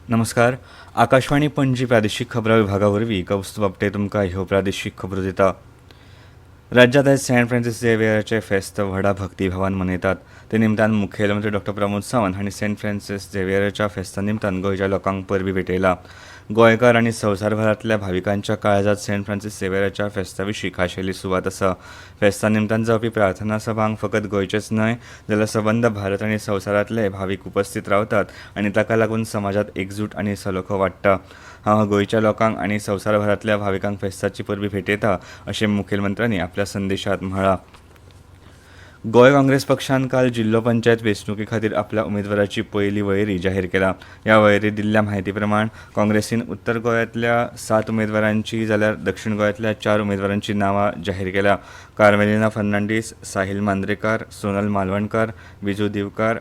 नमस्कार. आकाशवाणी पणजी प्रादेशीक खबरां विभागावरवीं कौस्तुभ आपटे तुमकां ह्यो प्रादेशीक खबरो दिता. राज्यात आज सेंट फ्रांसीस झेवियराचें फेस्त व्हडा भक्तीभावान मनयतात. ते निमतान मुखेलमंत्री डॉ. प्रमोद सावंत हांणी सेंट फ्रांसीस झेवियराच्या फेस्ता निमतान गोंयच्या लोकांक परबीं भेटयला. गोंयकार आनी संवसारभरांतल्या भाविकांच्या काळजात सेंट फ्रांसीस झेवियराच्या फेस्ता विशीं खाशेली सुवात आसा. फेस्ता निमतान जावपी प्रार्थना सभांक फकत गोंयचेच न्हय जाल्यार सबंद भारत आनी संवसारांतले भावीक उपस्थित रावतात आनी ताका लागून समाजांत एकजूट आनी सलोखो वाडटा. हांव गोंयच्या लोकांक आनी संवसारभरांतल्या भाविकांक फेस्ताची परबीं भेटयता अशें मुखेलमंत्र्यांनी आपल्या संदेशांत म्हळां. गोंय काँग्रेस पक्षान काल जिल्लो पंचायत वेंचणुके खातीर आपल्या उमेदवाराची पयली वळेरी जाहीर केला. ह्या वळेरींत दिल्ल्या म्हायती प्रमाण काँग्रेसीन उत्तर गोंयांतल्या 7 उमेदवारांची जाल्यार दक्षिण गोंयांतल्या 4 उमेदवारांची नांवां जाहीर केल्या. कार्मेलिना फर्नांडीस, साहिल मांद्रेकार, सोनल मालवणकार, बिजू दिवकार,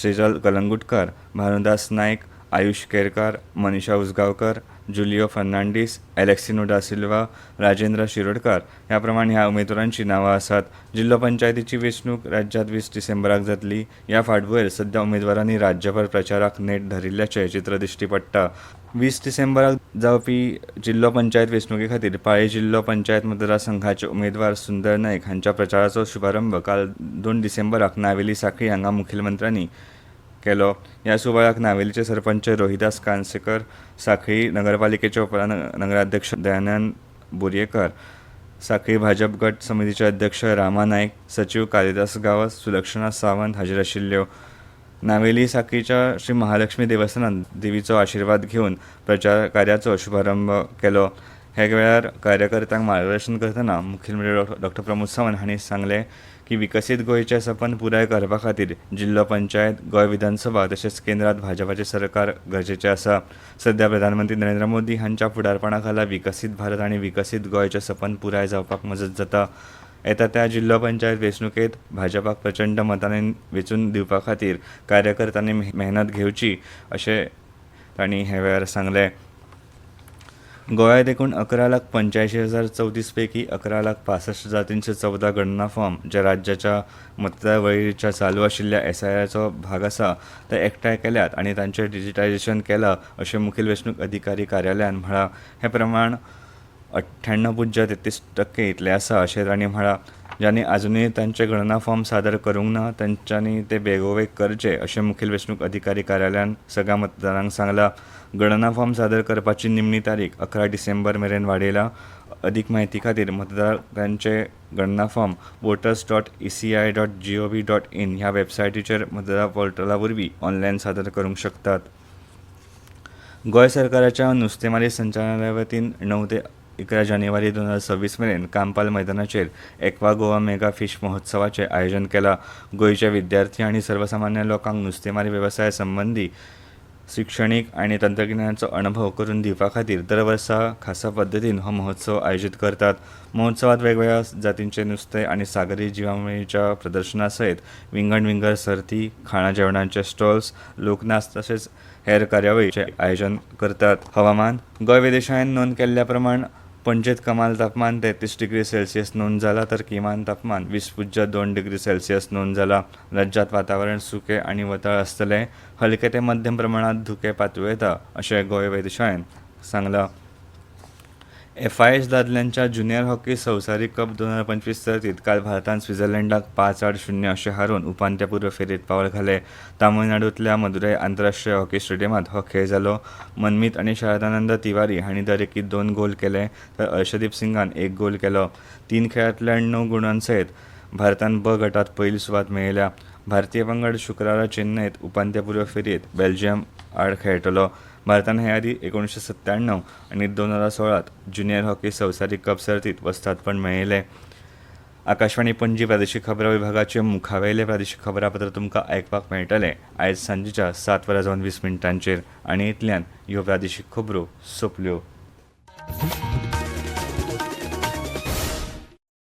सेजल कलंगुटकार, भानुदास नायक, आयुष केरकार, मनीषा उसगांवकर, जुलियो फर्नांडीस, एलेक्सिनो डा सिल्वा, राजेंद्र शिरोडकार ह्या प्रमाण ह्या उमेदवारांची नांवां आसात. जिल्लो पंचायतीची वेंचणूक राज्यांत 20 डिसेंबराक जातली. ह्या फाटभुंयेर सध्या उमेदवारांनी राज्यभर प्रचाराक नेट धरिल्ल्याचें चित्र दिश्टी पडटा. 20 डिसेंबराक जावपी जिल्लो पंचायत वेंचणुके खातीर पाळी जिल्लो पंचायत मतदारसंघाचे उमेदवार सुंदर नायक हांच्या प्रचाराचो शुभारंभ काल 2 डिसेंबराक नावेली सांखळी हांगा मुखेलमंत्र्यांनी केलो. ह्या सुवाळ्याक नावेलीचे सरपंच रोहिदास कानसेकर, सांखळी नगरपालिकेचे उपनगराध्यक्ष दयानंद बोरयेकर, सांखळी भाजप गट समितीचे अध्यक्ष रामा नायक, सचिव कालिदास गांवस, सुलक्षणा सावंत हाजीर आशिल्ल्यो. नावेली सांखळीच्या श्री महालक्ष्मी देवस्थानांत देवीचो आशिर्वाद घेवन प्रचार कार्याचो शुभारंभ केलो. हे वेळार कार्यकर्त्यांक मार्गदर्शन करतना मुखेलमंत्री डॉ. प्रमोद सावंत हांणी सांगलें की विकसीत गोंयचें सपन पुराय करपा खातीर जिल्लो पंचायत, गोंय विधानसभा तशेंच केंद्रांत भाजपाचें सरकार गरजेचें आसा. सध्या प्रधानमंत्री नरेंद्र मोदी हांच्या फुडारपणा खाला विकसीत भारत आनी विकसीत गोंयचें सपन पुराय जावपाक मजत जाता. येता त्या जिल्लो पंचायत वेंचणुकेंत भाजपाक प्रचंड मतांनी वेंचून दिवपा खातीर कार्यकर्त्यांनी मेहनत घेवची अशें तांणी हे वेळार सांगलें. गोंयांत एकूण 11,85,034 पैकी 11,65,314 गणना फॉर्म जे राज्याच्या मतदार वळेरीच्या चालू आशिल्ल्या SIRचो भाग आसा ते एकठांय केल्यात आनी तांचें डिजिटायझेशन केलां अशें मुखेल वेंचणूक अधिकारी कार्यालयान म्हळां. हे प्रमाण 98.33% इतलें आसा अशें तांणी म्हळां. ज्यांनी आजुनूय तांचे गणना फॉर्म सादर करूंक ना तांच्यांनी ते बेगोबेग करचे अशें मुखेल वेंचणूक अधिकारी कार्यालयान सगळ्या मतदारांक सांगलां. गणना फॉर्म सादर करपाची निमणी तारीख 11 डिसेंबर मेरेन वाडयला. अदीक म्हायती खातीर मतदारांचे गणना फॉर्म voters.eci.gov.in ह्या वेबसायटीचेर मतदार पोर्टला वरवीं ऑनलायन सादर करूंक शकतात. गोंय सरकाराच्या नुस्तेमारी संचालनालया वतीन 9 ते 11 जानेवारी 2026 मेरेन कांपाल मैदानाचेर एक्वा गोवा मेगा फिश महोत्सवाचें आयोजन केलां. गोंयचे विद्यार्थी आनी सर्वसामान्य लोकांक नुस्तेमारी वेवसाया संबंदी शिक्षणीक आनी तंत्रगिन्यानाचो अणभव करून दिवपा खातीर दर वर्सा खासा पद्दतीन हो महोत्सव आयोजीत करतात. महोत्सवात वेगवेगळ्या जातींचे नुस्तें आनी सागरी जिवाणूंच्या प्रदर्शना सयत विंगड सर्ती, खाणा जेवणाचे स्टॉल्स, लोकनाच तशेंच हेर कार्यावळींचें आयोजन करतात. हवामान. गोंय वेधशाळेन नोंद केल्ल्या प्रमाण पणजेंत कमाल तापमान 33 डिग्री सेल्सियस नोंद जालां तर किमान तापमान 20.2 डिग्री सेल्सियस नोंद जालां. राज्यांत वातावरण सुकें आनी वताळ आसतलें. हलके ते मध्यम प्रमाणांत धुकें पातळूं येता अशें गोंय वेधशाळेन सांगलां. FIH दादल्यांच्या ज्युनियर हॉकी संवसारीक कप 2025 सर्तींत काल भारतान स्वित्झर्लंडाक 5-8-0 अशें हारोवन उपांत्यपूर्व फेरयेंत पावल घालें. तामिळनाडूंतल्या मदुराई आंतरराष्ट्रीय हॉकी स्टेडियमांत हो खेळ जालो. मनमीत आनी शारदानंद तिवारी हांणी दर एकी 2 गोल केले तर अर्शदीप सिंगान 1 गोल केलो. 3 खेळांतल्या 9 गुणां सयत भारतान ब गटांत पयली सुवात मेळयल्या. भारतीय पंगड शुक्रारा चेन्नयत उपांत्यपूर्व फेरयेंत बेल्जियम आड खेळटलो. भारतान हे आदी 1997 आनी 2016 ज्युनियर हॉकी संवसारीक कप सर्तींत वस्तादपण मेळयलें. आकाशवाणी पणजी प्रादेशीक खबरां विभागाचे मुखावेले प्रादेशीक खबरापत्र तुमकां आयकपाक मेळटलें आयज सांजेच्या 7:20 आनी इतल्यान ह्यो प्रादेशीक खबरो सोंपल्यो.